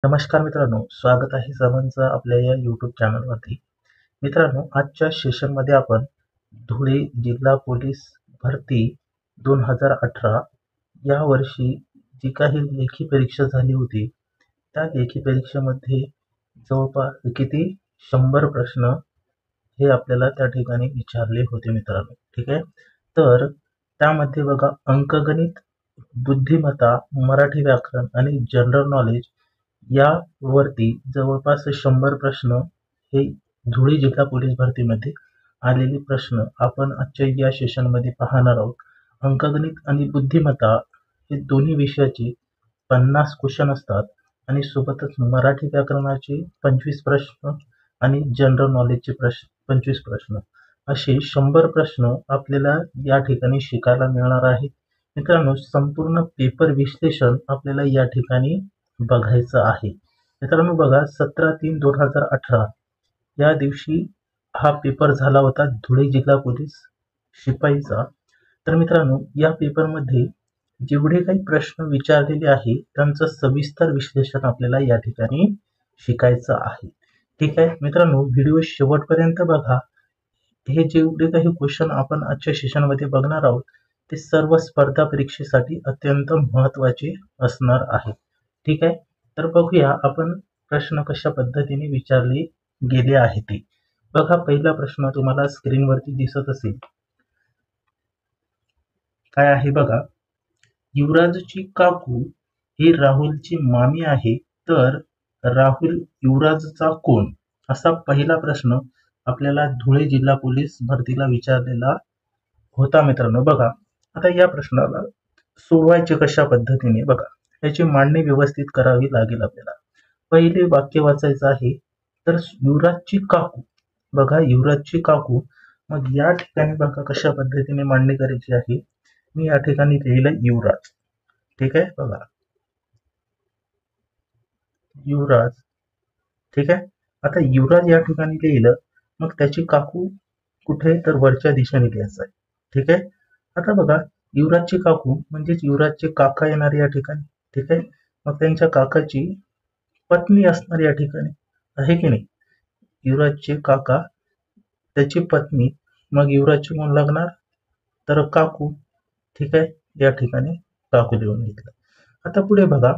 नमस्कार मित्रांनो, स्वागत आहे सर्वांचं आपल्या या यूट्यूब चॅनलवरती. मित्रांनो, आजच्या सेशनमध्ये आपण धुळे जिल्हा पोलीस भरती 2018 या वर्षी जी काही लेखी परीक्षा झाली होती, त्या लेखी परीक्षेमध्ये जवळपास किती 100 प्रश्न हे आपल्याला त्या ठिकाणी विचारले होते मित्रांनो. ठीक आहे. तर त्यामध्ये बघा, अंकगणित, बुद्धिमत्ता, मराठी व्याकरण आणि जनरल नॉलेज यावरती जवळपास 100 प्रश्न हे धुळे जिल्हा पोलीस भरतीमध्ये आलेले प्रश्न आपण आजच्या या सेशनमध्ये पाहणार आहोत. अंकगणित आणि बुद्धिमत्ता हे दोन्ही विषयाचे 50 क्वेश्चन असतात आणि सोबतच मराठी व्याकरणाचे 25 प्रश्न आणि जनरल नॉलेजचे 25 प्रश्न असे 100 प्रश्न आपल्याला या ठिकाणी शिकायला मिळणार आहेत. मित्रांनो, संपूर्ण पेपर विश्लेषण आपल्याला या ठिकाणी बघायचं आहे. मित्रांनो बघा, 17/3/2018 या दिवशी हा पेपर झाला होता धुळे जिल्हा पोलीस शिपाईचा. तर मित्रांनो, या पेपरमध्ये जेवढे काही प्रश्न विचारलेले आहे त्यांचं सविस्तर विश्लेषण आपल्याला या ठिकाणी शिकायचं आहे. ठीक आहे मित्रांनो, व्हिडिओ शेवटपर्यंत बघा. हे जेवढे काही क्वेश्चन आपण आजच्या सेशनमध्ये बघणार आहोत ते सर्व स्पर्धा परीक्षेसाठी अत्यंत महत्त्वाचे असणार आहे. ठीक आहे. तर बघूया आपण प्रश्न कशा पद्धतीने विचारले गेले आहे ते. बघा, पहिला प्रश्न तुम्हाला स्क्रीनवरती दिसत असेल. काय आहे बघा, युवराजची काकू ही राहुलची मामी आहे, तर राहुल युवराजचा कोण? असा पहिला प्रश्न आपल्याला धुळे जिल्हा पोलीस भरतीला विचारलेला होता मित्रांनो. बघा, आता या प्रश्नाला सोडवायचे कशा पद्धतीने बघा, याची मांडणी व्यवस्थित करावी लागेल आपल्याला. पहिले वाक्य वाचायचं आहे. तर युवराजची काकू, बघा युवराजची काकू, मग या ठिकाणी बघा कशा पद्धतीने मांडणी करायची आहे. मी या ठिकाणी लिहिलं युवराज. ठीक आहे. बघा युवराज. ठीक आहे. आता युवराज या ठिकाणी लिहिलं, मग त्याची काकू कुठे, तर वरच्या दिशेने लिहायचं आहे. ठीक आहे. आता बघा, युवराजची काकू म्हणजेच युवराजचे काका येणार या ठिकाणी. ठीक आहे. मग त्यांच्या काकाची पत्नी असणार या ठिकाणी, आहे की नाही. युवराजचे काका, त्याची पत्नी, मग युवराजची कोण लागणार, तर काकू. ठीक आहे. या ठिकाणी काकू लिहून घेतलं. आता पुढे बघा,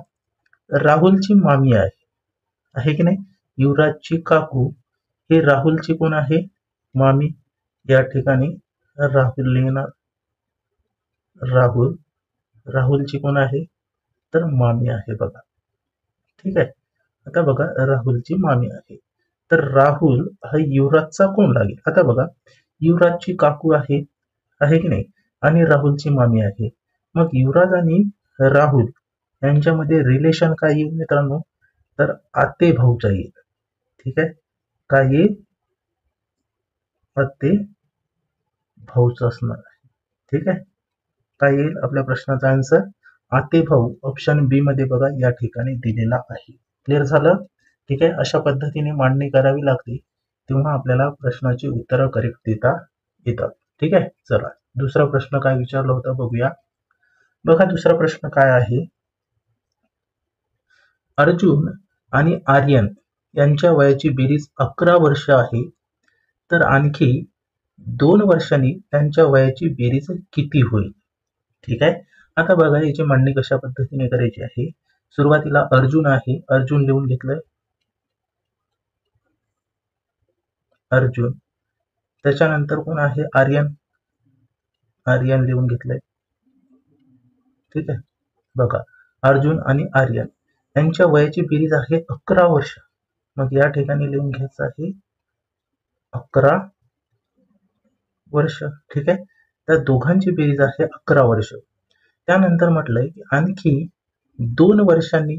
राहुलची मामी आहे की नाही. युवराजची काकू हे राहुलची कोण आहे, मामी. या ठिकाणी राहुल लिहिणार. राहुलची कोण आहे, तर मामी आहे बघा. ठीक आहे. आता बघा, राहुलची मामी आहे, तर राहुल हा युवराजचा कोण लागेल. आता बघा, युवराजची काकू आहे की नाही, आणि राहुलची मामी आहे. मग युवराज आणि राहुल यांच्यामध्ये रिलेशन काय येईल मित्रांनो, तर आते भाऊचा येईल. ठीक आहे. काय येईल, आते भाऊचा असणार आहे. ठीक आहे. काय येईल आपल्या प्रश्नाचा आन्सर, आते भाऊ. ऑप्शन बी मध्ये बघा या ठिकाणी दिलेला आहे. क्लिअर झालं. ठीक आहे. अशा पद्धतीने मांडणी करावी लागते, तेव्हा आपल्याला प्रश्नाची उत्तरं करेक्ट देता येतात. ठीक आहे. चला, दुसरा प्रश्न काय विचारला होता बघूया. बघा, दुसरा प्रश्न काय आहे, अर्जुन आणि आर्यन यांच्या वयाची बेरीज 11 वर्ष आहे, तर आणखी 2 वर्षांनी त्यांच्या वयाची बेरीज किती होईल. ठीक आहे. आता बघा, याची मांडणी कशा पद्धतीने करायची आहे. सुरुवातीला अर्जुन आहे, अर्जुन लिहून घेतलंय, अर्जुन. त्याच्यानंतर कोण आहे, आर्यन लिहून घेतलंय. ठीक आहे. बघा, अर्जुन आणि आर्यन यांच्या वयाची बेरीज आहे 11 वर्ष. मग या ठिकाणी लिहून घ्यायचं आहे 11 वर्ष. ठीक आहे. त्या दोघांची बेरीज आहे 11 वर्ष. त्यानंतर म्हटलंय की आणखी 2 वर्षांनी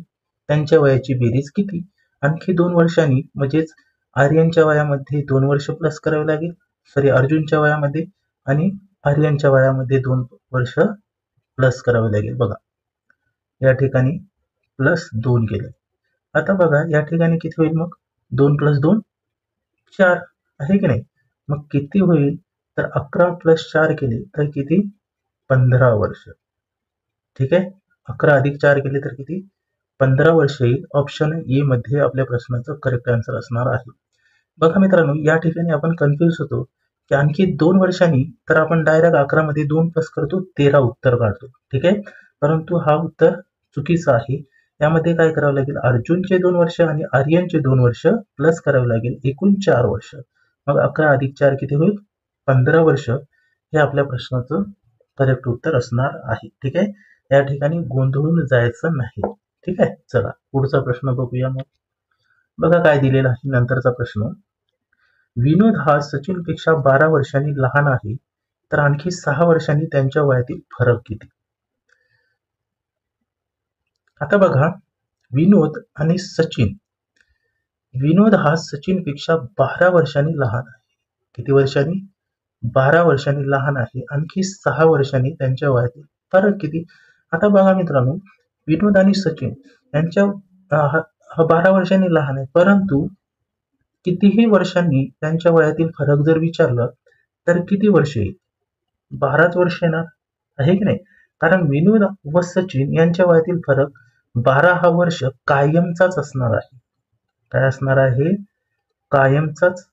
त्यांच्या वयाची बेरीज किती. आणखी 2 वर्षांनी म्हणजेच आर्यनच्या वयामध्ये 2 वर्ष प्लस करावे लागेल, सॉरी अर्जुनच्या वयामध्ये, आणि आर्यनच्या वयामध्ये 2 वर्ष प्लस करावे लागेल. बघा, या ठिकाणी प्लस 2 केले. आता बघा, या ठिकाणी किती होईल, मग 2 + 2 4, आहे की नाही. मग किती होईल, तर 11 + 4 केले तर किती, 15 वर्ष. ठीक आहे. 11 + 4 केले तर किती, 15 वर्ष येईल. ऑप्शन ए मध्ये आपल्या प्रश्नाचं करेक्ट आन्सर असणार आहे. बघा मित्रांनो, या ठिकाणी आपण कन्फ्यूज होतो की आणखी 2 वर्षांनी तर आपण डायरेक्ट 11 मध्ये 2 प्लस करतो 13 उत्तर काढतो. ठीक आहे, परंतु हा उत्तर चुकीचा आहे. यामध्ये काय करावं लागेल, अर्जुनचे 2 वर्ष आणि आर्यनचे 2 वर्ष प्लस करावे लागेल, एकूण 4 वर्ष. मग 11 अधिक 4 किती होईल, 15 वर्ष हे आपल्या प्रश्नाचं करेक्ट उत्तर असणार आहे. ठीक आहे, या ठिकाणी गोंधळून जायचं नाही. ठीक आहे, चला पुढचा प्रश्न बघूया. मग बघा काय दिलेला आहे नंतरचा प्रश्न. विनोद हा सचिनपेक्षा 12 वर्षांनी लहान आहे, तर आणखी 6 वर्षांनी त्यांच्या वयातील फरक किती. आता बघा, विनोद आणि सचिन, विनोद हा सचिनपेक्षा 12 वर्षांनी लहान आहे. किती वर्षांनी, 12 वर्षांनी लहान आहे. आणखी 6 वर्षांनी त्यांच्या वयातील फरक किती. आता बघा मित्रांनो, विनोद आणि सचिन यांच्या 12 वर्षांनी लहान आहे, परंतु कितीही वर्षांनी त्यांच्या वयातील फरक जर विचारलं तर किती वर्ष येईल, 12च वर्ष येणार आहे की नाही. कारण विनोद व सचिन यांच्या वयातील फरक 12 हा वर्ष कायमचाच असणार आहे. काय असणार आहे, कायमचाच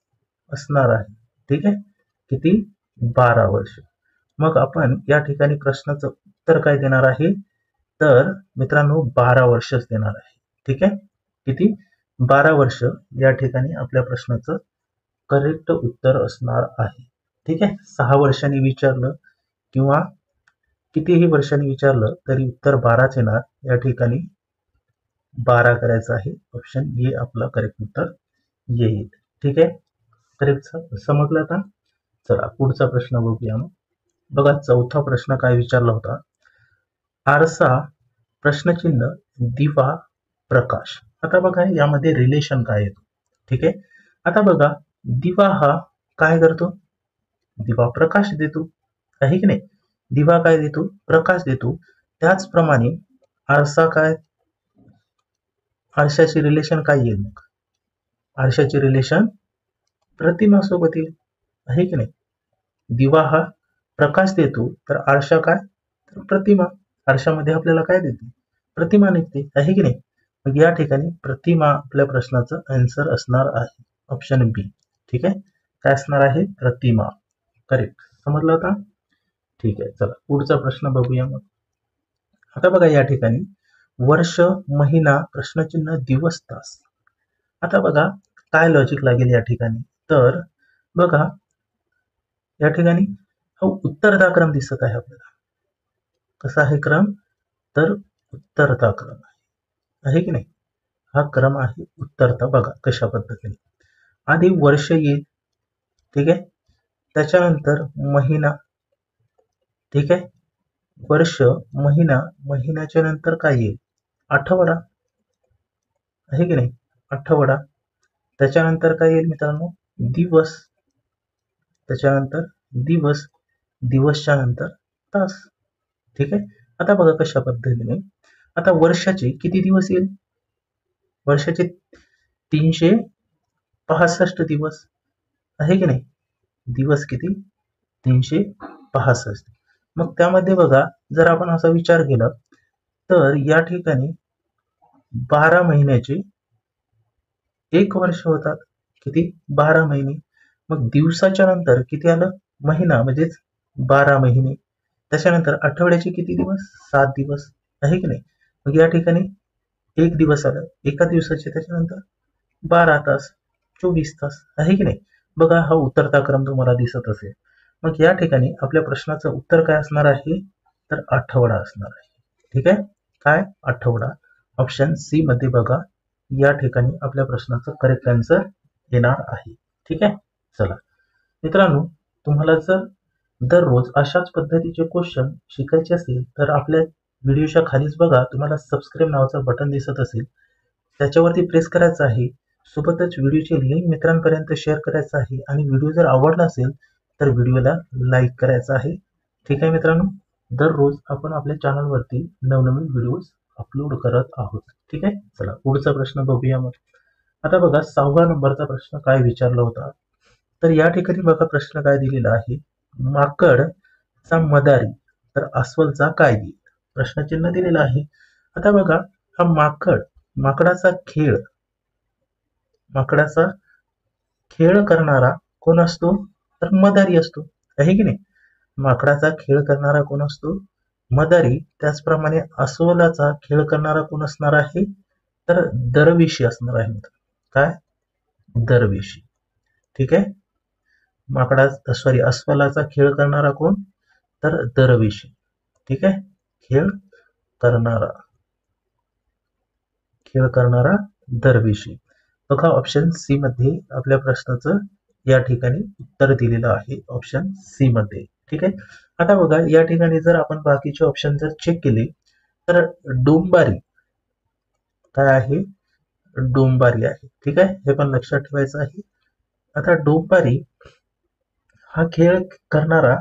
असणार आहे. ठीक आहे, किती, 12 वर्ष. मग आपण या ठिकाणी प्रश्नाचं उत्तर काय देणार आहे, तर मित्रांनो 12 वर्षच देणार आहे. ठीक आहे, किती, 12 वर्ष या ठिकाणी आपल्या प्रश्नाचं करेक्ट उत्तर असणार आहे. ठीक आहे, 6 वर्षांनी विचारलं किंवा कितीही वर्षांनी विचारलं तरी उत्तर 12च येणार. या ठिकाणी 12 करायचं आहे. ऑप्शन ए आपला करेक्ट उत्तर येईल. ठीक आहे, करेक्ट समजलं आता. चला पुढचा प्रश्न बघूया. मग बघा, चौथा प्रश्न काय विचारला होता, आरसा प्रश्नचिन्ह दिवा प्रकाश. आता बघा यामध्ये रिलेशन काय येतो. ठीक आहे, आता बघा दिवा हा काय करतो, दिवा प्रकाश देतो आहे की नाही. दिवा काय देतो, प्रकाश देतो. त्याचप्रमाणे आरसा काय, आरशाची रिलेशन काय येईल, मग आरशाची रिलेशन प्रतिमा सोबत येईल आहे की नाही. दिवा हा प्रकाश देतो तर आरशा काय, तर प्रतिमा. आरशामध्ये आपल्याला काय देते, प्रतिमा निघते आहे की नाही. मग या ठिकाणी प्रतिमा आपल्या प्रश्नाचं आन्सर असणार आहे. ऑप्शन बी. ठीक आहे, काय असणार आहे, प्रतिमा. करेक्ट समजलं आता. ठीक आहे, चला पुढचा प्रश्न बघूया. मग आता बघा या ठिकाणी वर्ष, महिना, प्रश्नचिन्ह, दिवस, तास. आता बघा काय लॉजिक लागेल या ठिकाणी, तर बघा या ठिकाणी हा उत्तरदा क्रम दिसत आहे आपल्याला. कसा आहे क्रम, तर उत्तरता क्रम आहे की नाही. हा क्रम आहे उत्तरता. बघा कशा पद्धतीने आधी वर्ष येईल. ठीक आहे, त्याच्यानंतर महिना. ठीक आहे, वर्ष, महिना, महिन्याच्या नंतर काय येईल, आठवडा आहे की नाही, आठवडा. त्याच्यानंतर काय येईल मित्रांनो, दिवस. त्याच्यानंतर दिवस, दिवसच्या नंतर तास. ठीक आहे, आता बघा कशा पद्धतीने, आता वर्षाचे किती दिवस येईल, वर्षाचे 365 दिवस आहे की नाही. दिवस किती, 365. मग त्यामध्ये बघा जर आपण असा विचार केला तर या ठिकाणी 12 महिन्याचे 1 वर्ष होतात. किती, 12 महिने. मग दिवसाच्या नंतर किती आलं, महिना, म्हणजेच 12 महिने. त्याच्यानंतर आठवड्याचे किती दिवस, 7 दिवस आहे की नाही. मग या ठिकाणी 1 दिवस आलं, एका दिवसाचे त्याच्यानंतर 12 तास, 24 तास आहे की नाही. बघा हा उतरता क्रम तुम्हाला दिसत असेल. मग या ठिकाणी आपल्या प्रश्नाचं उत्तर काय असणार आहे, तर आठवडा असणार आहे. ठीक आहे, काय, आठवडा. ऑप्शन सी मध्ये बघा या ठिकाणी आपल्या प्रश्नाचं करेक्ट आन्सर येणार आहे. ठीक आहे, चला मित्रांनो, तुम्हाला जर दररोज अशाच पद्धतीचे क्वेश्चन शिकायचे असेल तर आपल्या व्हिडिओच्या खालीच बघा तुम्हाला सबस्क्राईब नावाचं बटन दिसत असेल, त्याच्यावरती प्रेस करायचं आहे. सोबतच व्हिडिओची लिंक मित्रांपर्यंत शेअर करायचं आहे आणि व्हिडिओ जर आवडला असेल तर व्हिडिओला लाईक करायचं आहे. ठीक आहे मित्रांनो, दररोज आपण आपल्या चॅनलवरती नवनवीन व्हिडिओज अपलोड करत आहोत. ठीक आहे, चला पुढचा प्रश्न बघूया. मग आता बघा 6व्या नंबरचा प्रश्न काय विचारला होता, तर या ठिकाणी बघा प्रश्न काय दिलेला आहे, माकडचा मदारी तर अस्वलचा काय देईल. प्रश्नचिन्ह दिलेलं आहे. आता बघा हा माकडाचा खेळ करणारा कोण असतो? तर मदारी असतो, आहे की नाही? माकडाचा खेळ करणारा कोण असतो? मदारी. त्याचप्रमाणे अस्वलाचा खेळ करणारा कोण असणार आहे? तर दरवेशी असणार आहे. काय? दरवेशी. ठीक आहे. अस्वलाचा खेळ करणारा कोण? तर दरवेशी. ठीक आहे. करणारा खेळ करणारा दरवेशी. बघा ऑप्शन सी मध्ये आपल्या प्रश्नाचं या ठिकाणी उत्तर दिलेलं आहे, ऑप्शन सी मध्ये. ठीक आहे. आता बघा या ठिकाणी जर आपण बाकीचे ऑप्शन जर चेक केले तर डोंबारी काय आहे? डोंबारी आहे. ठीक आहे. हे पण लक्षात ठेवायचं आहे. आता डोंबारी हा खेळ करणारा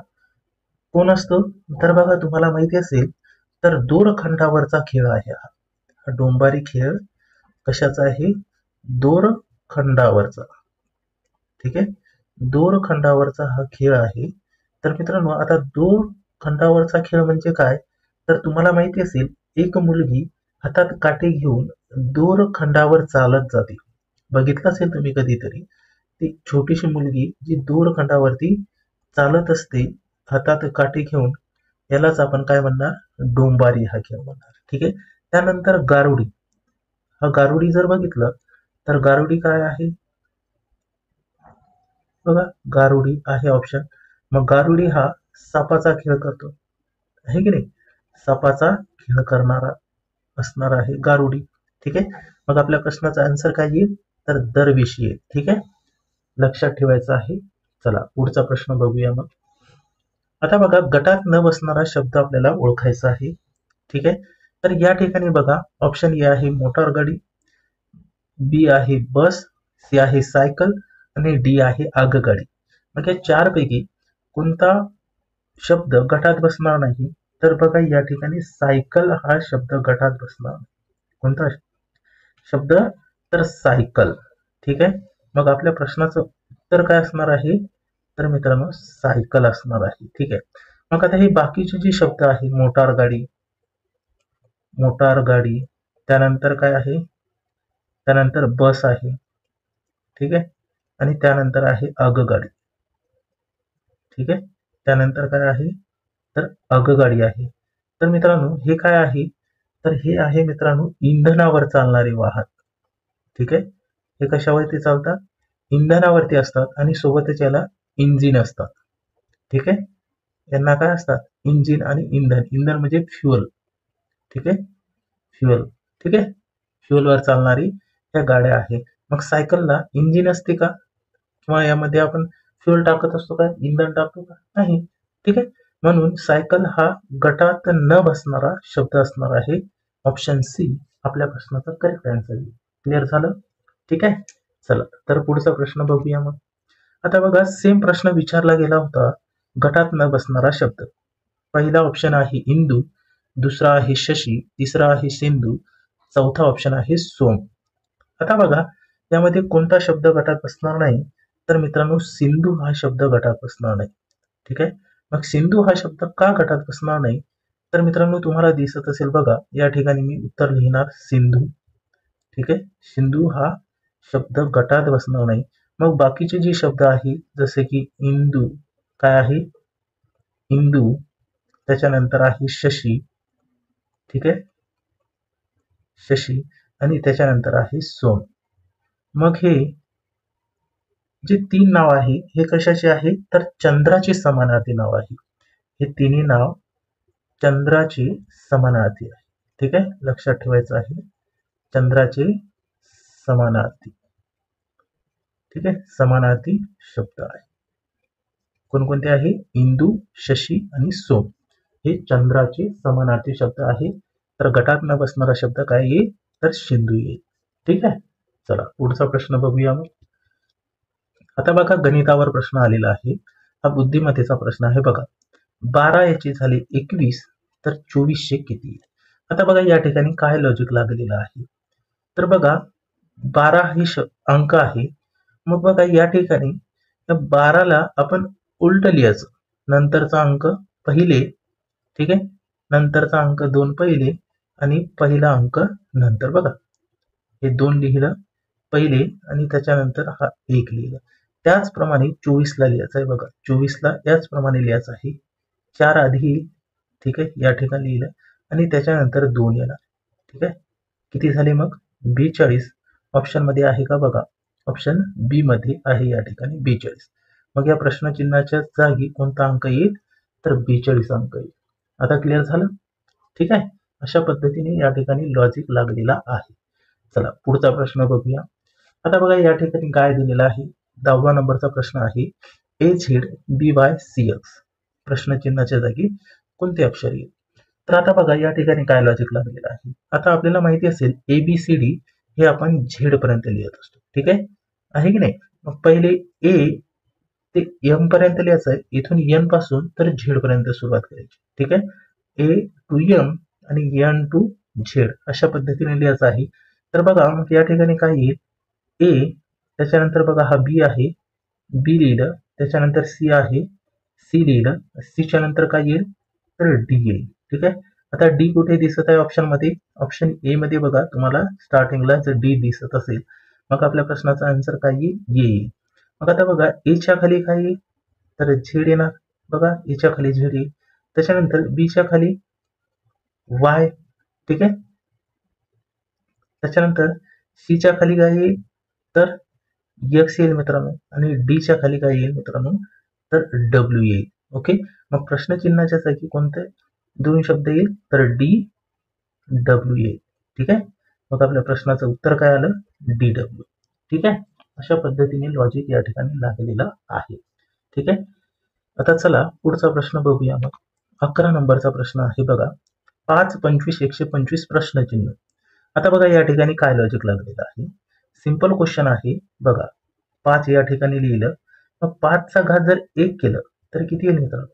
कोण असतो? तर बघा तुम्हाला माहिती असेल तर दोरखंडावरचा खेळ आहे हा डोंबारी खेळ. कशाचा आहे? दोरखंडावरचा. ठीक आहे. दोरखंडावरचा हा खेळ आहे. तर मित्रांनो आता दोरखंडावरचा खेळ म्हणजे काय? तर तुम्हाला माहिती असेल एक मुलगी हातात काठी घेऊन दोरखंडावर चालत जाते. बघितलं असेल तुम्ही कधीतरी ती छोटीशी मुलगी जी दोरखंडावरती चालत असते हातात काठी घेऊन, यालाच आपण काय म्हणणार? डोंबारी हा खेळ म्हणणार. ठीक आहे. त्यानंतर गारुडी. हा गारुडी जर बघितलं तर गारुडी काय आहे? बघा गारुडी आहे ऑप्शन. मग गारुडी हा सापाचा खेळ करतो, आहे की नाही? सापाचा खेळ करणारा असणार आहे गारुडी. ठीक आहे. मग आपल्या प्रश्नाचा आन्सर काय येईल? तर दरवेशी येईल. ठीक आहे. लक्षात ठेवायचं आहे. चला पुढचा प्रश्न बघूया मग. आता बघा गटात न बसणारा शब्द आपल्याला ओळखायचा आहे. ठीक आहे. तर या ठिकाणी बघा ऑप्शन ए आहे मोटार गाडी, बी आहे बस, सी आहे सायकल आणि डी आहे आगगाडी. मग या चार पैकी कोणता शब्द गटात बसणार नाही? तर बघा या ठिकाणी सायकल हा शब्द गटात बसणार. कोणता शब्द? तर सायकल. ठीक आहे. मग आपल्या प्रश्नाचं उत्तर काय असणार आहे? तर मित्रांनो सायकल असणार आहे. ठीक आहे. मग आता हे बाकीचे जे शब्द आहे मोटार गाडी, त्यानंतर काय आहे? त्यानंतर बस आहे. ठीक आहे. आणि त्यानंतर आहे आगगाडी. ठीक आहे. त्यानंतर काय आहे? तर आगगाडी आहे. तर मित्रांनो हे काय आहे? तर हे आहे मित्रांनो इंधनावर चालणारे वाहन. ठीक आहे. हे कशावरती चालतात? इंधनावरती असतात आणि सोबतच याला इंजिन असतात. ठीक आहे. यांना काय असतात? इंजिन आणि इंधन. इंधन म्हणजे फ्युअल. ठीक आहे. फ्युअल. ठीक आहे. फ्युअलवर चालणारी या गाड्या आहे. मग सायकलला इंजिन असते का? किंवा यामध्ये आपण फ्युअल टाकत असतो का? इंधन टाकतो का? नाही. ठीक आहे. म्हणून सायकल हा गटात न बसणारा शब्द असणार आहे. ऑप्शन सी आपल्या प्रश्नाचा करेक्ट आन्सर आहे. क्लिअर झालं? ठीक आहे. चला तर पुढचा प्रश्न बघूया मग. आता बघा सेम प्रश्न विचारला गेला होता गटात न बसणारा शब्द. पहिला ऑप्शन आहे इंदू, दुसरा आहे शशी, तिसरा आहे सिंधू, चौथा ऑप्शन आहे सोम. आता बघा यामध्ये कोणता शब्द गटात बसणार नाही? तर मित्रांनो सिंधू हा शब्द गटात बसणार नाही. ठीक आहे. मग सिंधू हा शब्द का गटात बसणार नाही? तर मित्रांनो तुम्हाला दिसत असेल बघा या ठिकाणी मी उत्तर लिहिणार सिंधू. ठीक आहे. सिंधू हा शब्द गटात बसणार नाही. मग बाकीचे जे शब्द आहेत जसे की इंदू काय आहे? इंदू. त्याच्यानंतर आहे शशी. ठीक आहे. शशी आणि त्याच्यानंतर आहे सोम. मग हे जे तीन नाव आहे हे कशाचे आहे? तर चंद्राचे समानार्थी नाव आहे. हे तिन्ही नाव चंद्राचे समानार्थी आहे. ठीक आहे. लक्षात ठेवायचं आहे. चंद्राचे समानार्थी. ठीक आहे. समानार्थी शब्द आहे. कोणकोणते आहे? इंदू, शशी आणि सोम हे चंद्राचे समानार्थी शब्द आहे. तर गटात न बसणारा शब्द काय येईल? तर सिंधू येईल. ठीक आहे. चला पुढचा प्रश्न बघूया मग. आता बघा गणितावर प्रश्न आलेला आहे. हा बुद्धिमत्तेचा प्रश्न आहे. बघा 12 याची झाले 21 तर 2400 किती? आता बघा या ठिकाणी काय लॉजिक लागलेलं आहे? तर बघा 12 ही अंक आहे. मग बघा या ठिकाणी 12ला आपण उलट लिहायचं. नंतरचा अंक पहिले. ठीक आहे. नंतरचा अंक 2 पहिले आणि पहिला अंक नंतर बघा हे 2 लिहिलं पहिले आणि त्याच्यानंतर हा 1 लिहिलं. त्याचप्रमाणे 24 ला लिहायचं आहे बघा. 24 ला याचप्रमाणे लिहायचं आहे. 4 आधी येईल, ठीक आहे, या ठिकाणी लिहिलं आणि त्याच्यानंतर 2 येणार, ठीक आहे. किती झाले मग 42. ऑप्शन मध्ये आहे का बघा, ऑप्शन बी मध्ये आहे या ठिकाणी 42. मग या प्रश्नचिन्हाच्या जागी कोणता अंक येईल तर 42 अंक येईल. आता क्लिअर झालं, ठीक आहे. अशा पद्धतीने या ठिकाणी लॉजिक लागलेला आहे. चला पुढचा प्रश्न बघूया. आता बघा या ठिकाणी काय दिलेलं आहे, 10वा नंबरचा प्रश्न आहे AZBYCX. प्रश्नचिन्हाच्या जागी कोणते अक्षर येईल. तर आता बघा या ठिकाणी काय लॉजिक लागलेलं आहे. आता आपल्याला माहिती असेल ABCD हे आपण झेड पर्यंत लिहित असतो, ठीक आहे की नाही. मग पहिले ए ते एम पर्यंत लिहायचं आहे. इथून एन पासून तर झेड पर्यंत सुरुवात करायची, ठीक आहे. ए टू एम आणि एन टू झेड अशा पद्धतीने लिहायचं आहे. तर बघा मग या ठिकाणी काय येईल, ए त्याच्यानंतर बघा हा बी आहे, बी लिहिलं, त्याच्यानंतर सी आहे, सी लिहिलं, सीच्या नंतर काय येईल तर डी येईल, ठीक आहे. आता डी कुठे दिसत आहे ऑप्शन मध्ये, ऑप्शन ए मध्ये बघा तुम्हाला स्टार्टिंगला जर डी दिसत असेल मग आपल्या प्रश्नाचा आन्सर काय येईल. मग आता बघा एच्या खाली काय येईल तर झेड येणार, बघा एच्या खाली झेड येईल, त्याच्यानंतर बीच्या खाली वाय, ठीक आहे. त्याच्यानंतर सीच्या खाली काय येईल तर एक्स येईल मित्रांनो आणि डीच्या खाली काय येईल मित्रांनो तर डब्ल्यू येईल. ओके, मग प्रश्नचिन्हाच्या जागी कोणते 2 शब्द येईल तर डी डब्ल्यू येईल, ठीक आहे. मग आपल्या प्रश्नाचं उत्तर काय आलं डी डब्ल्यू, ठीक आहे. अशा पद्धतीने लॉजिक या ठिकाणी लागलेलं आहे, ठीक आहे. आता चला पुढचा प्रश्न बघूया. मग 11 नंबरचा प्रश्न आहे बघा, 5, 25, 125 प्रश्नचिन्ह. आता बघा या ठिकाणी काय लॉजिक लागलेलं आहे. सिंपल क्वेश्चन आहे बघा. 5 या ठिकाणी लिहिलं, मग 5 चा घात जर 1 केलं तर किती येईल मित्रांनो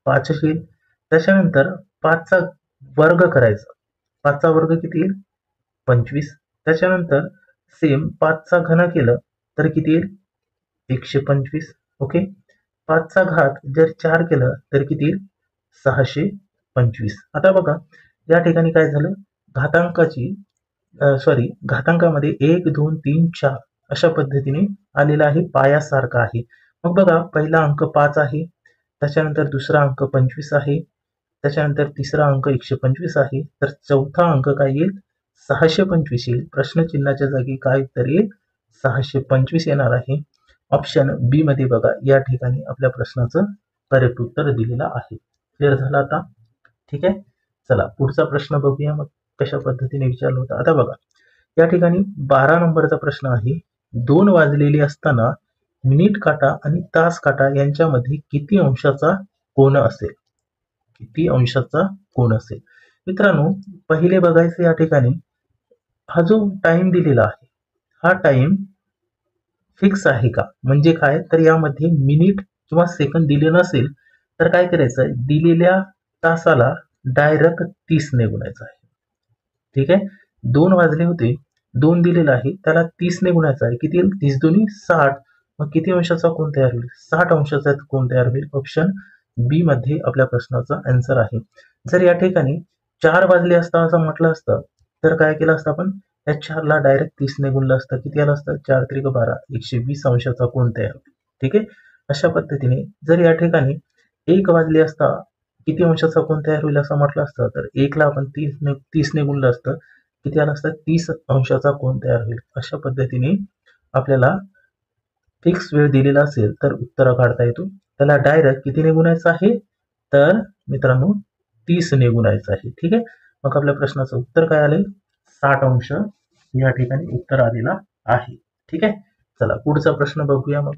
5 येईल. त्याच्यानंतर 5 चा वर्ग करायचा, 5 चा वर्ग किती येईल 25. त्याच्यानंतर सेम 5 चा घन केलं तर किती येईल 125. ओके, 5 चा घात जर 4 केलं तर किती येईल 625. आता बघा या ठिकाणी काय झालं, घातांकाची घातांकामध्ये 1, 2, 3, 4 अशा पद्धतीने आलेला आहे, पायासारखा आहे. मग बघा पहिला अंक 5 आहे, त्याच्यानंतर दुसरा अंक 25 आहे, त्याच्यानंतर तिसरा अंक 125 आहे, तर चौथा अंक काय येईल 625 येईल. प्रश्नचिन्हाच्या जागी काय उत्तर येईल 625 येणार आहे. ऑप्शन बी मध्ये बघा या ठिकाणी आपल्या प्रश्नाचं करेक्ट उत्तर दिलेलं आहे. क्लिअर झालं आता, ठीक आहे. चला पुढचा प्रश्न बघूया मग कशा पद्धतीने विचारलं होतं. आता बघा या ठिकाणी 12 नंबरचा प्रश्न आहे, 2 वाजलेले असताना मिनिट काटा आणि तास काटा यांच्यामध्ये किती अंशाचा कोन असेल, किती अंशाचा कोन असेल. मित्रांनो पहिले बघायचं या ठिकाणी हा जो टाइम दिलेला आहे हा टाइम फिक्स आहे का, म्हणजे काय तर यामध्ये मिनिट किंवा सेकंद दिले नसेल तर काय करायचं, दिलेल्या तासाला डायरेक्ट 30 ने गुणायचं आहे, ठीक आहे. 2 वाजले होते, 2 दिलेला आहे त्याला 30 ने गुणायचं आहे, किती येईल 30 दुनी 60. मग किती अंशाचा कोन तयार होईल 60 अंशाचा कोन तयार होईल. ऑप्शन बी मध्ये आपल्या प्रश्नाचा आन्सर आहे. जर या ठिकाणी 4 वाजले असता असं म्हटलं असतं तर काय केलं असतं आपण या 4 ला डायरेक्ट 30 ने गुणलं असतं, किती आलं असतं 4 त्रिक 12 120 अंशाचा कोन तयार होईल, ठीक आहे. अशा पद्धतीने जर या ठिकाणी 1 वाजले असता किती अंशाचा कोन तयार होईल असं म्हटलं असतं तर 1 ला आपण 30 ने गुणलं असतं, किती आलं असतं 30 अंशाचा कोन तयार होईल. अशा पद्धतीने आपल्याला फिक्स वेळ दिलेला असेल तर उत्तर काढता येतो, त्याला डायरेक्ट कितीने गुणायचं आहे तर मित्रांनो 30 ने गुणायचं आहे, ठीक आहे. मग आपल्या प्रश्नाचं उत्तर काय आले 60 अंश या ठिकाणी उत्तर आलेला आहे, ठीक आहे. चला पुढचा प्रश्न बघूया. मग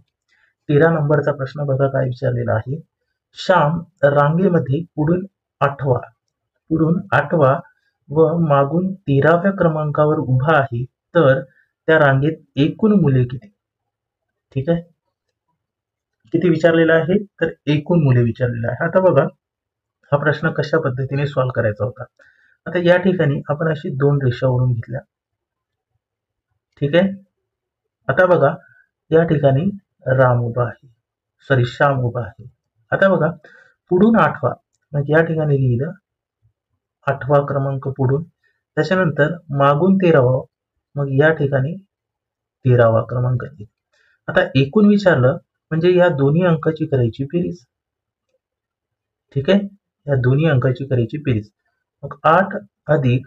13 नंबरचा प्रश्न बघा काय विचारलेला आहे, श्याम रांगेमध्ये पुढून आठवा व मागून 13व्या क्रमांकावर उभा आहे, तर त्या रांगेत एकूण मुले किती, ठीक आहे. किती विचारलेला आहे तर एकूण मुले विचारलेला आहे. आता बघा हा प्रश्न कशा पद्धतीने सॉल्व्ह करायचा होता. आता या ठिकाणी आपण अशी 2 रेषा ओढून घेतल्या, ठीक आहे. आता बघा या ठिकाणी श्याम उभा आहे. आता बघा पुढून आठवा, मग या ठिकाणी लिहिलं 8वा क्रमांक पुढून, त्याच्यानंतर मागून 13वा, मग या ठिकाणी 13वा क्रमांक येईल. आता एकूण विचारलं म्हणजे या दोन्ही अंकाची करायची बेरीज. ठीक आहे, या दोन्ही अंकाची करायची बेरीज. मग 8 अधिक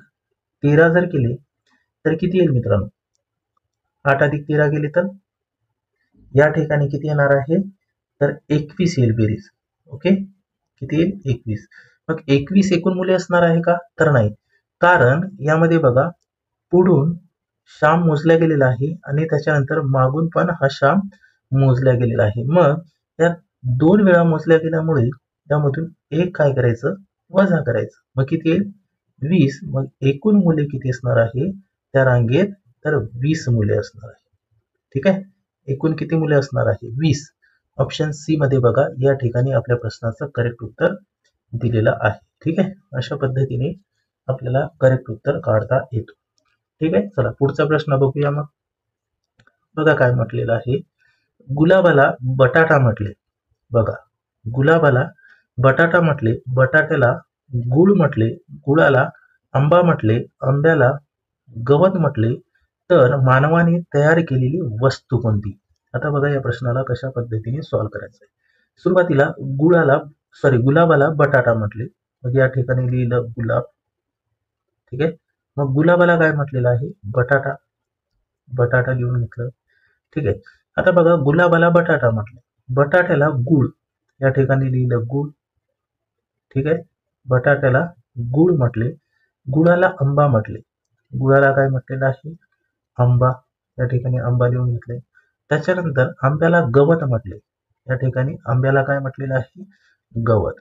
13 जर केले तर किती येईल मित्रांनो? 8 अधिक 13 केले तर या ठिकाणी किती येणार आहे? तर 21 येईल बेरीज. ओके, किती येईल? 21. मग 21 एकूण मूल्य असणार आहे का? तर नाही, कारण यामध्ये बघा पुढून श्याम मोजला गेलेला आहे आणि त्याच्यानंतर मागून पण हा श्याम मोजला गेलेला आहे. मग या 2 वेळा मोजल्या गेल्यामुळे त्यामधून एक काय करायचं? वजा करायचं. मग किती येईल? 20. मग एकूण मूल्य किती असणार आहे त्या रांगेत? तर 20 मूल्य असणार आहे. ठीक आहे, एकूण किती मूल्य असणार आहे? 20. ऑप्शन सी मध्ये बघा या ठिकाणी आपल्या प्रश्नाचं करेक्ट उत्तर दिलेलं आहे. ठीक आहे, अशा पद्धतीने आपल्याला करेक्ट उत्तर काढता येतो. ठीक आहे, चला पुढचा प्रश्न बघूया. मग बघा काय म्हटलेलं आहे. गुलाबाला बटाटा म्हटले. बघा, गुलाबाला बटाटा म्हटले, बटाट्याला गुळ म्हटले, गुळाला आंबा म्हटले, आंब्याला गवत म्हटले, तर मानवाने तयार केलेली वस्तू कोणती? आता बघा या प्रश्नाला कशा पद्धतीने सॉल्व्ह करायचं आहे. सुरुवातीला गुलाबाला बटाटा म्हटले, मग या ठिकाणी लिहिलं गुलाब. ठीक आहे, मग गुलाबाला काय म्हटलेलं आहे? बटाटा. बटाटा लिहून घेतलं. ठीक आहे, आता बघा गुलाबाला बटाटा म्हटलं, बटाट्याला गुळ, या ठिकाणी लिहिलं गुळ. ठीक आहे, बटाट्याला गुळ म्हटले, गुळाला आंबा म्हटले, गुळाला काय म्हटलेलं आहे? आंबा, या ठिकाणी आंबा लिहून घेतले. त्याच्यानंतर आंब्याला गवत म्हटले, या ठिकाणी आंब्याला काय म्हटलेलं आहे? गवत.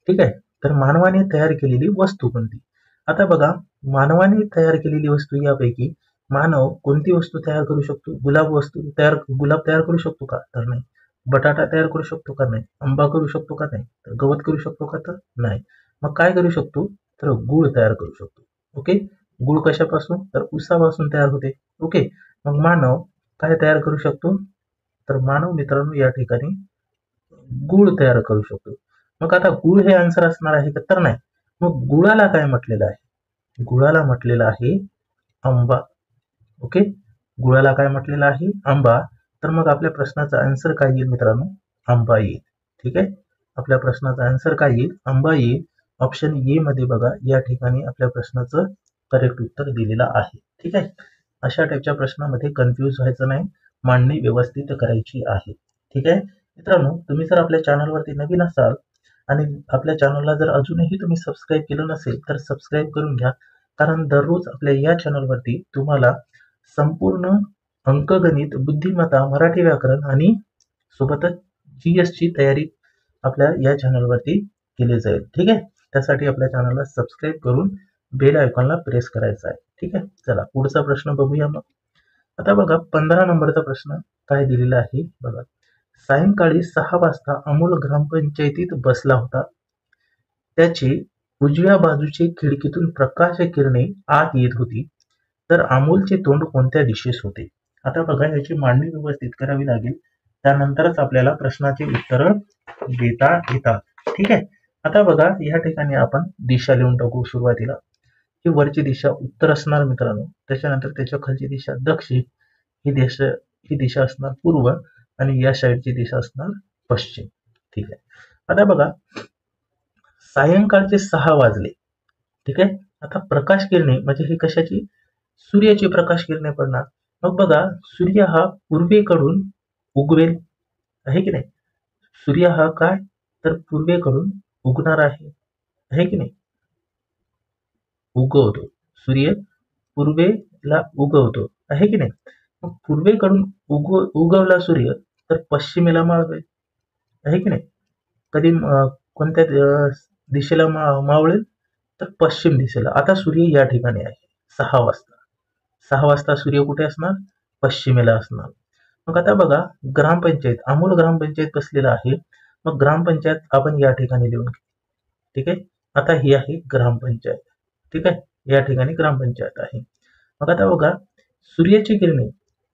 ठीक आहे, तर मानवाने तयार केलेली वस्तू कोणती? आता बघा मानवाने तयार केलेली वस्तू यापैकी मानव कोणती वस्तू तयार करू शकतो? गुलाब तयार करू शकतो का? तर नाही. बटाटा तयार करू शकतो का? नाही. आंबा करू शकतो का? नाही. तर गवत करू शकतो का? तर नाही. मग काय करू शकतो? तर गुळ तयार करू शकतो. ओके, गुळ कशापासून? तर ऊसापासून तयार होते. ओके, मग मानव काय तयार करू शकतो? तर मानव मित्रांनो या ठिकाणी गुळ तयार करू शकतो. मग आता गुळ हे आन्सर असणार आहे का? तर नाही. मग गुळाला काय म्हटलेलं आहे? गुळाला म्हटलेलं आहे आंबा. ओके, गुळाला काय म्हटलेलं आहे? आंबा. तर मग आपल्या प्रश्नाचा आन्सर काय येईल मित्रांनो? आंबा येईल. ठीक आहे, आपल्या प्रश्नाचा आन्सर काय येईल? आंबा येईल. ऑप्शन ए मध्ये बघा या ठिकाणी आपल्या प्रश्नाचं करेक्ट उत्तर दिलेलं आहे. ठीक आहे, अशा टाईपच्या प्रश्नामध्ये कन्फ्यूज व्हायचं नाही, मांडणी व्यवस्थित करायची आहे. ठीक आहे मित्रांनो, तुम्ही जर आपल्या चॅनलवरती नवीन असाल आणि आपल्या चॅनलला जर अजूनही तुम्ही सबस्क्राईब केलं नसेल तर सबस्क्राईब करून घ्या, कारण दररोज आपल्या या चॅनलवरती तुम्हाला संपूर्ण अंकगणित, बुद्धिमत्ता, मराठी व्याकरण आणि सोबतच GS ची तयारी आपल्या या चॅनलवरती केली जाईल. ठीक आहे, त्यासाठी आपल्या चॅनलला सबस्क्राईब करून बेल आयकॉनला प्रेस करायचा आहे. ठीक आहे, चला पुढचा प्रश्न बघूया. मग आता बघा 15 नंबरचा प्रश्न काय दिलेला आहे बघा. सायंकाळी 6 वाजता अमोल ग्रामपंचायतीत बसला होता. त्याची उजव्या बाजूचे खिडकीतून प्रकाश किरणे आत येत होती, तर अमोलचे तोंड कोणत्या दिशेस होते? आता बघा याची मांडणी व्यवस्थित करावी लागेल, त्यानंतरच आपल्याला प्रश्नाचे उत्तर देता येतात. ठीक आहे, आता बघा या ठिकाणी आपण दिशा लिहून टाकू. सुरुवातीला ही वरची दिशा उत्तर असणार मित्रांनो, त्याच्यानंतर त्याच्या खालची दिशा दक्षिण, ही दिशा असणार पूर्व आणि या साईडची दिशा असणार पश्चिम. ठीक आहे, आता बघा सायंकाळचे 6 वाजले. ठीक आहे, आता प्रकाश किरणे म्हणजे ही कशाची? सूर्याची प्रकाश किरणे पडणार. मग बघा सूर्य हा पूर्वेकडून उगवेल, आहे की नाही? सूर्य हा काय? तर पूर्वेकडून उगणार आहे की नाही? उगवतो, सूर्य पूर्वेला उगवतो, आहे की नाही? मग पूर्वेकडून उगवला सूर्य तर पश्चिमेला मावळेल, आहे की नाही? कधी कोणत्या दिशेला मावळेल? तर पश्चिम दिशेला. आता सूर्य या ठिकाणी आहे 6 वाजता. 6 वाजता सूर्य कुठे असणार? पश्चिमेला असणार. मग आता बघा ग्रामपंचायत, अमोल ग्रामपंचायत बसलेला आहे. मग ग्रामपंचायत आपण या ठिकाणी लिहून घेऊ. ठीक आहे, आता ही आहे ग्रामपंचायत. ठीक आहे, या ठिकाणी ग्रामपंचायत आहे. मग आता बघा सूर्याची किरणे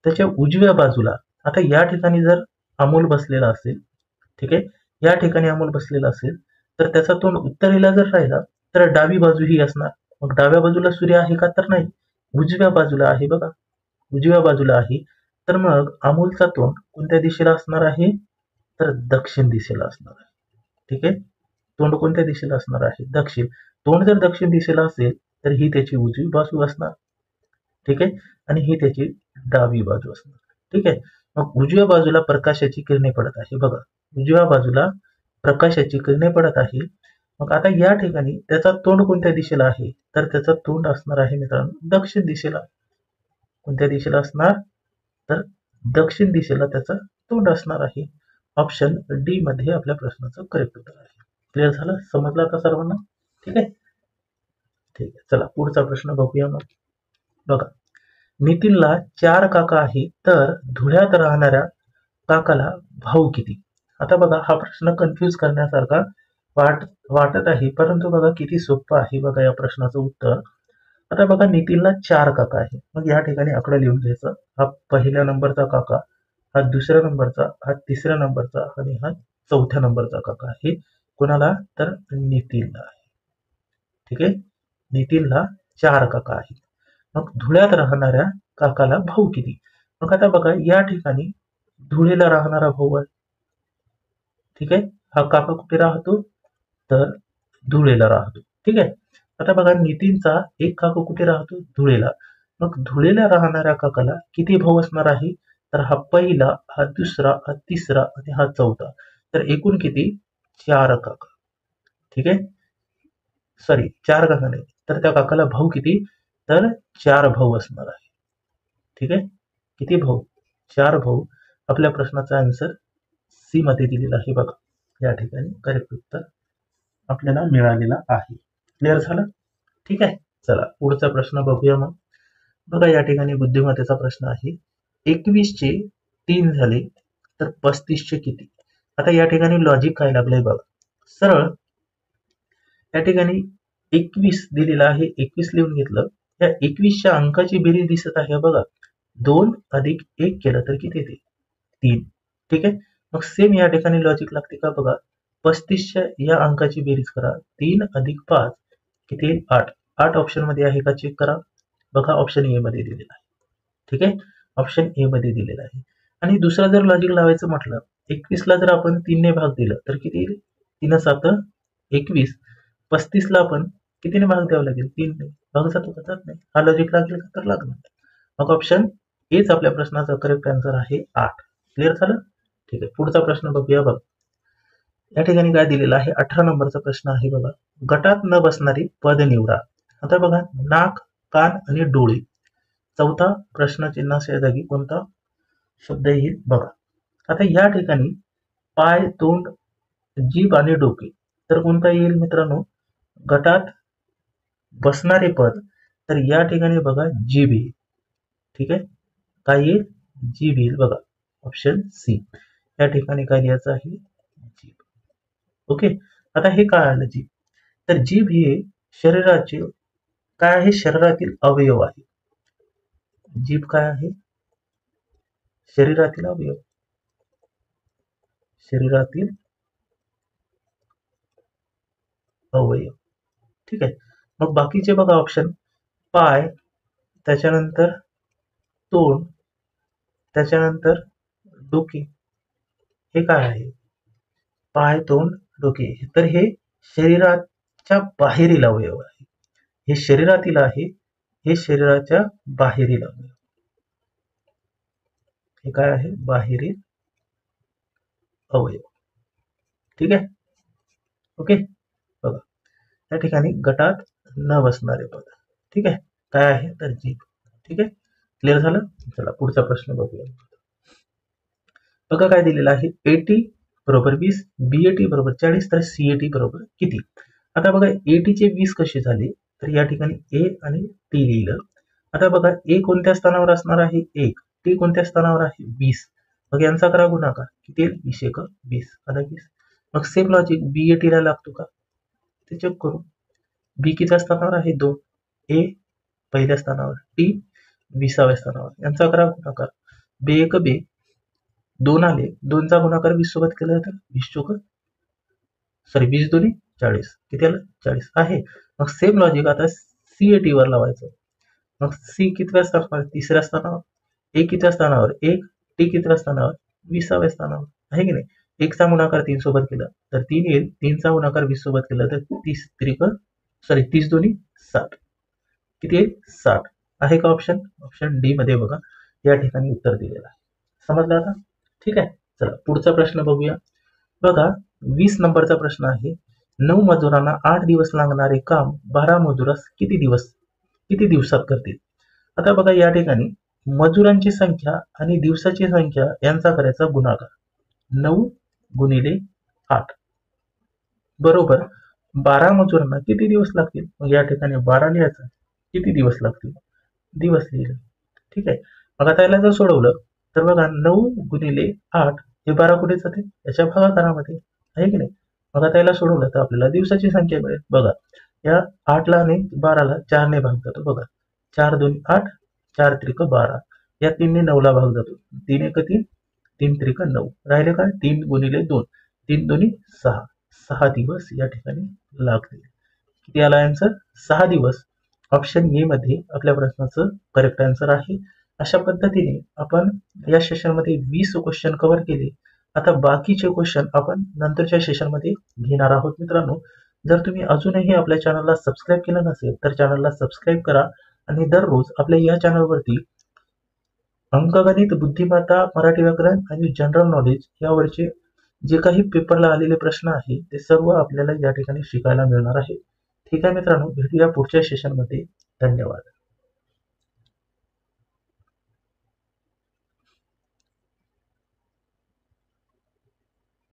त्याच्या उजव्या बाजूला. आता या ठिकाणी जर अमोल बसलेला असेल, ठीक आहे, या ठिकाणी अमोल बसलेला असेल तर त्याचा तोंड उत्तरेला जर राहिला तर डावी बाजू ही असणार. मग डाव्या बाजूला सूर्य आहे का, तर नाही, उजव्या बाजूला आहे बघा, उजव्या बाजूला आहे. तर मग अमोलचा तोंड कोणत्या दिशेला असणार आहे, तर दक्षिण दिशेला असणार आहे. ठीक आहे, तोंड कोणत्या दिशेला असणार आहे, दक्षिण. तोंड जर दक्षिण दिशेला असेल तर ही त्याची उजवी बाजू असणार. ठीक आहे, आणि ही त्याची डावी बाजू असणार. ठीक आहे, मग उजव्या बाजूला प्रकाशाची किरणे पडत आहे बघा, उजव्या बाजूला प्रकाशाची किरणे पडत आहे. मग आता या ठिकाणी त्याचा तोंड कोणत्या दिशेला आहे, तर त्याचा तोंड असणार आहे मित्रांनो दक्षिण दिशेला. कोणत्या दिशेला असणार, तर दक्षिण दिशेला त्याचा तोंड असणार आहे. ऑप्शन डी मध्ये आपल्या प्रश्नाचं करेक्ट उत्तर आहे. क्लिअर झालं, समजलं आता सर्वांना? ठीक आहे, ठीक आहे, चला पुढचा प्रश्न बघूया. मग बघा, नितीनला 4 काका आहे, तर धुळ्यात राहणाऱ्या काकाला भाऊ किती? आता बघा, हा प्रश्न कन्फ्यूज करण्यासारखा वाटत आहे, परंतु बघा किती सोपं आहे बघा या प्रश्नाचं उत्तर. आता बघा, नितीनला 4 काका आहे. मग या ठिकाणी आकडा लिहून घ्यायचा. हा पहिल्या नंबरचा काका, हा दुसऱ्या नंबरचा, हा तिसऱ्या नंबरचा आणि हा चौथ्या नंबरचा काका आहे. कोणाला, तर नितीनला आहे. ठीक आहे, नितीनला 4 काका आहेत. मग धुळ्यात राहणाऱ्या काकाला भाऊ किती? मग आता बघा, या ठिकाणी धुळेला राहणारा भाऊ आहे. ठीक आहे, हा काका कुठे राहतो, तर धुळेला राहतो. ठीक आहे, आता बघा, नितीनचा एक काका कुठे राहतो, धुळेला. मग धुळेला राहणाऱ्या काकाला किती भाऊ असणार आहे, तर हा पहिला, हा दुसरा, हा तिसरा आणि हा चौथा. तर एकूण किती, 4 काका. ठीक आहे, सॉरी 4 काका नाही, तर त्या काकाला भाऊ किती, तर 4 भाऊ असणार आहे. ठीक आहे, किती भाऊ, 4 भाऊ. आपल्या प्रश्नाचा आन्सर सी मध्ये दिलेला आहे बघा, या ठिकाणी करेक्ट उत्तर आपल्याला मिळालेला आहे. क्लिअर झालं? ठीक आहे, चला पुढचा प्रश्न बघूया. मग बघा, या ठिकाणी बुद्धिमत्तेचा प्रश्न आहे. 21 चे 3 झाले तर 35 चे किती? आता या ठिकाणी लॉजिक काय लागलंय बघा, सरळ या ठिकाणी 21 दिलेला आहे, 21 लिहून घेतलं. या 21च्या अंकाची बेरीज दिसत आहे बघा, 2 अधिक 1 केलं तर किती येते, 3. ठीक आहे, मग सेम या ठिकाणी लॉजिक लागते का बघा, 35च्या या अंकाची बेरीज करा, 3 अधिक 5 किती येईल, 8. 8 ऑप्शन मध्ये आहे का, चेक करा बघा, ऑप्शन ए मध्ये दिलेला आहे. ठीक आहे, ऑप्शन ए मध्ये दिलेला आहे. आणि दुसरा जर लॉजिक लावायचं म्हटलं, 21 ला जर आपण 3 ने भाग दिलं तर किती येईल, 3 7 21. 35 ला आपण कितीने भाग द्यावा लागेल, 3 ने. भाग जातो का, जात नाही. हा लॉजिक लागेल का, तर लागणार. मग ऑप्शन एच आपल्या प्रश्नाचा करेक्ट आन्सर आहे 8. क्लिअर झालं? ठीक आहे, पुढचा प्रश्न बघूया. बघ, या ठिकाणी काय दिलेला आहे, 18 नंबरचा प्रश्न आहे बघा, गटात न बसणारी पद निवडा. आता बघा, नाक, कान आणि डोळे. चौथा प्रश्न चिन्हाच्या जागी कोणता शब्द येईल बघा. आता या ठिकाणी पाय, तोंड, जीभ आणि डोके, तर कोणता येईल मित्रांनो, गटात बसणारे पद. तर या ठिकाणी बघा, जीभ येईल. ठीक आहे, काय येईल, जीभ येईल बघा, ऑप्शन सी. या ठिकाणी काय लिहायचं आहे, जीभ. ओके, आता हे काय आलं, जीभ. तर जीभ हे शरीराचे काय आहे, शरीरातील अवयव आहे. जीभ काय आहे, शरीरातील अवयव, शरीरातील अवयव. ठीक आहे, मग बाकीचे बघा ऑप्शन, पाय, त्याच्यानंतर तोंड, त्याच्यानंतर डोके. हे काय आहे, पाय, तोंड, डोके. तर हे शरीराच्या बाहेरील अवयव आहे. हे शरीरातील आहे, हे शरीराच्या बाहेरील अवयव. हे काय आहे, बाहेरील अवयव. ठीक आहे, ओके. बघा, या ठिकाणी गटात न बसणारे पद. ठीक आहे, काय आहे, तर जीभ. ठीक आहे, क्लिअर झालं? चला पुढचा प्रश्न बघूया. बघा काय दिलेलं आहे, 80 बरोबर 20, BAT बरोबर 40, तर CAT बरोबर किती? आता बघा, AT चे 20 कसे झाले, तर या ठिकाणी A आणि T लिहिलं. आता बघा, A कोणत्या स्थानावर असणार आहे, 1. T कोणत्या स्थानावर आहे, 20. मग यांचा करा गुणाकार, किती येईल, 20 1 20 आणि 20. मग सेम लॉजिक BAT ला लागतो का, ते चेक करू. B किती स्थानावर आहे, 2. A पहिल्या स्थानावर, T 20व्या स्थानावर. यांचा करा गुणाकार, 2 1 2. 2 आले, 2चा गुणाकार 20 सोबत केला तर 20 चोक, सॉरी 20 दोन्ही 40. किती आलं? 40 आहे. मग सेम लॉजिक आता CAT वर लावायचं. मग C कितव्या स्थानावर? 3ऱ्या स्थानावर. A कितव्या स्थानावर? 1. T कितव्या स्थानावर? 20व्या स्थानावर. आहे की नाही? 1 चा गुणाकार 3 सोबत केला तर 3 येईल. 3 चा गुणाकार 20 सोबत केला तर 30 दोन्ही 60. किती येईल? 60. आहे का ऑप्शन? ऑप्शन डी मध्ये बघा या ठिकाणी उत्तर दिलेलं आहे. समजलं आता? ठीक आहे. चला पुढचा प्रश्न बघूया. बघा 20 नंबरचा प्रश्न आहे. 9 मजुरांना 8 दिवस लागणारे काम 12 मजुरास किती दिवसात करतील? आता बघा या ठिकाणी मजुरांची संख्या आणि दिवसाची संख्या यांचा करायचा गुणाकार. 9 गुणिले 8 बरोबर 12 मजुरांना किती दिवस लागतील? मग या ठिकाणी 12 लिहायचं. किती दिवस लागतील? दिवस लिहिले. ठीक आहे. मग आता याला जर सोडवलं तर बघा 9 गुणिले 8 हे 12 कुठे जाते? याच्या भागाकारामध्ये. आहे की नाही? मग आता याला सोडवलं तर आपल्याला दिवसाची संख्या मिळेल. बघा या 8ला आणि 12ला 4 ने भाग जातो. बघा 4 2 8 4 त्रिक 12 या 3 ने 9ला भाग जातो. 3 1 3 3 त्रिक 9 राहिले काय? 3 गुणिले 2 3 दोन्ही 6 6 दिवस या ठिकाणी लागतील. किती आला आन्सर? 6 दिवस. ऑप्शन ए मध्ये आपल्या प्रश्नाचं करेक्ट आन्सर आहे. अशा पद्धतीने आपण या सेशनमध्ये 20 क्वेश्चन कव्हर केले. आता बाकीचे क्वेश्चन आपण नंतरच्या सेशनमध्ये घेणार आहोत. मित्रांनो, जर तुम्ही अजूनही आपल्या चॅनलला सबस्क्राईब केलं नसेल तर चॅनलला सबस्क्राईब करा आणि दररोज आपल्या या चॅनलवरती अंकगणित, बुद्धिमत्ता, मराठी व्याकरण आणि जनरल नॉलेज यावरचे जे काही पेपरला आलेले प्रश्न आहे ते सर्व आपल्याला या ठिकाणी शिकायला मिळणार आहे. ठीक आहे मित्रांनो, भेटूया पुढच्या सेशनमध्ये. धन्यवाद.